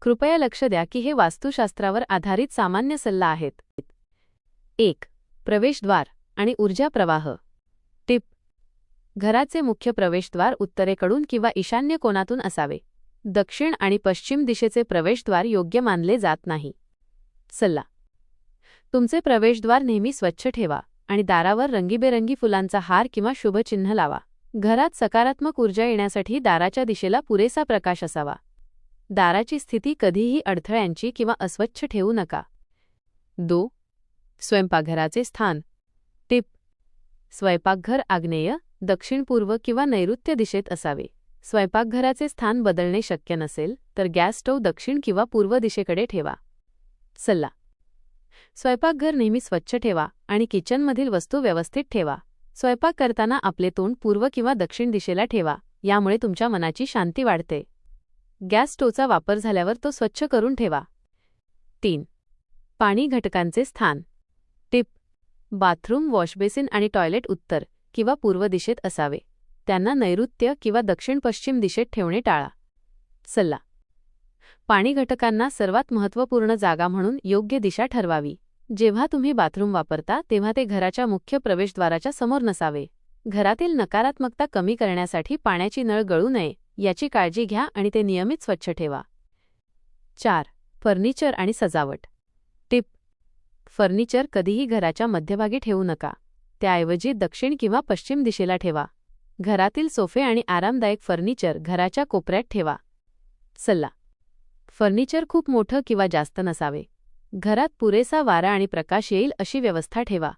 कृपया लक्ष द्या की हे वास्तुशास्त्रावर आधारित सामान्य सल्ला आहेत. 1. प्रवेशद्वार आणि ऊर्जा प्रवाह. टिप: घराचे मुख्य प्रवेशद्वार उत्तरेकडून किंवा ईशान्य कोनातून असावे. दक्षिण आणि पश्चिम दिशेचे प्रवेशद्वार योग्य मानले जात नाही. सल्ला: तुमचे प्रवेशद्वार नेहमी स्वच्छ ठेवा आणि दारावर रंगीबेरंगी फुलांचा हार किंवा शुभचिन्ह लावा. घरात सकारात्मक ऊर्जा येण्यासाठी दाराच्या दिशेला पुरेसा प्रकाश असावा. दाराची स्थिती कधीही अडथळ्यांची किंवा अस्वच्छ ठेवू नका. 2. स्वयंपाकघराचे स्थान. टिप: स्वयंपाकघर आग्नेय, दक्षिण-पूर्व किंवा नैऋत्य दिशेत असावे. स्वयंपाकघराचे स्थान बदलणे शक्य नसेल तर गॅस स्टोव्ह दक्षिण किंवा पूर्व दिशेकडे ठेवा. सल्ला: स्वयंपाकघर नेहमी स्वच्छ ठेवा आणि किचनमधील वस्तू व्यवस्थित ठेवा. स्वयंपाक करताना आपले तोंड पूर्व किंवा दक्षिण दिशेला ठेवा, यामुळे तुमच्या मनाची शांती वाढते. गॅस स्टोव्हचा वापर झाल्यावर तो स्वच्छ करून ठेवा. 3. पाणी घटकांचे स्थान. टिप: बाथरूम, वॉशबेसिन आणि टॉयलेट उत्तर किंवा पूर्व दिशेत असावे. त्यांना नैऋत्य किंवा दक्षिण-पश्चिम दिशेत ठेवणे टाळा. सल्ला: पाणी घटकांना सर्वात महत्त्वपूर्ण जागा म्हणून योग्य दिशा ठरवावी. जेव्हा तुम्ही बाथरूम वापरता तेव्हा ते घराच्या मुख्य प्रवेशद्वाराच्या समोर नसावे. घरातील नकारात्मकता कमी करण्यासाठी पाण्याची नळ गळू नये याची काळजी घ्या आणि ते नियमित स्वच्छ ठेवा. 4. फर्निचर आणि सजावट. टिप: फर्निचर कधीही घराच्या मध्यभागी ठेवू नका. त्याऐवजी दक्षिण किंवा पश्चिम दिशेला ठेवा. घरातील सोफे आणि आरामदायक फर्निचर घराच्या कोपऱ्यात ठेवा. सल्ला: फर्निचर खूप मोठं किंवा जास्त नसावे. घरात पुरेसा वारा आणि प्रकाश येईल अशी व्यवस्था ठेवा.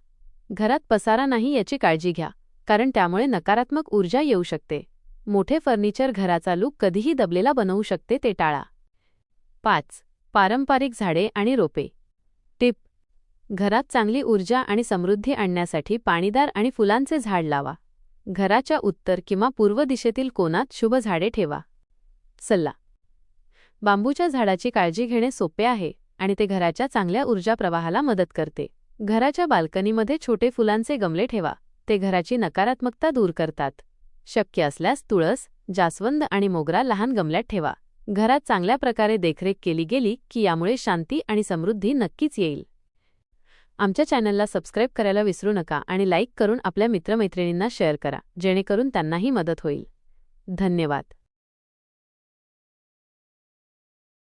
घरात पसारा नाही याची काळजी घ्या, कारण त्यामुळे नकारात्मक ऊर्जा येऊ शकते. मोठे फर्निचर घराचा लूक कधीही दबलेला बनवू शकते, ते टाळा. 5. पारंपरिक झाडे आणि रोपे. टिप: घरात चांगली ऊर्जा आणि समृद्धी आणण्यासाठी पाणीदार आणि फुलांचे झाड लावा. घराच्या उत्तर किंवा पूर्व दिशेतील कोनात शुभ झाडे ठेवा. सल्ला: बांबूच्या झाडाची काळजी घेणे सोपे आहे आणि ते घराच्या चांगल्या ऊर्जा प्रवाहाला मदत करते. घराच्या बाल्कनीमध्ये छोटे फुलांचे गमले ठेवा. ते घराची नकारात्मकता दूर करतात. शक्य असल्यास तुळस, जास्वंद आणि मोगरा लहान गमल्यात ठेवा. घरात चांगल्या प्रकारे देखरेख केली गेली की यामुळे शांती आणि समृद्धी नक्कीच येईल. आमच्या चॅनलला सबस्क्राईब करायला विसरू नका आणि लाईक करून आपल्या मित्रमैत्रिणींना शेअर करा, जेणेकरून त्यांनाही मदत होईल. धन्यवाद.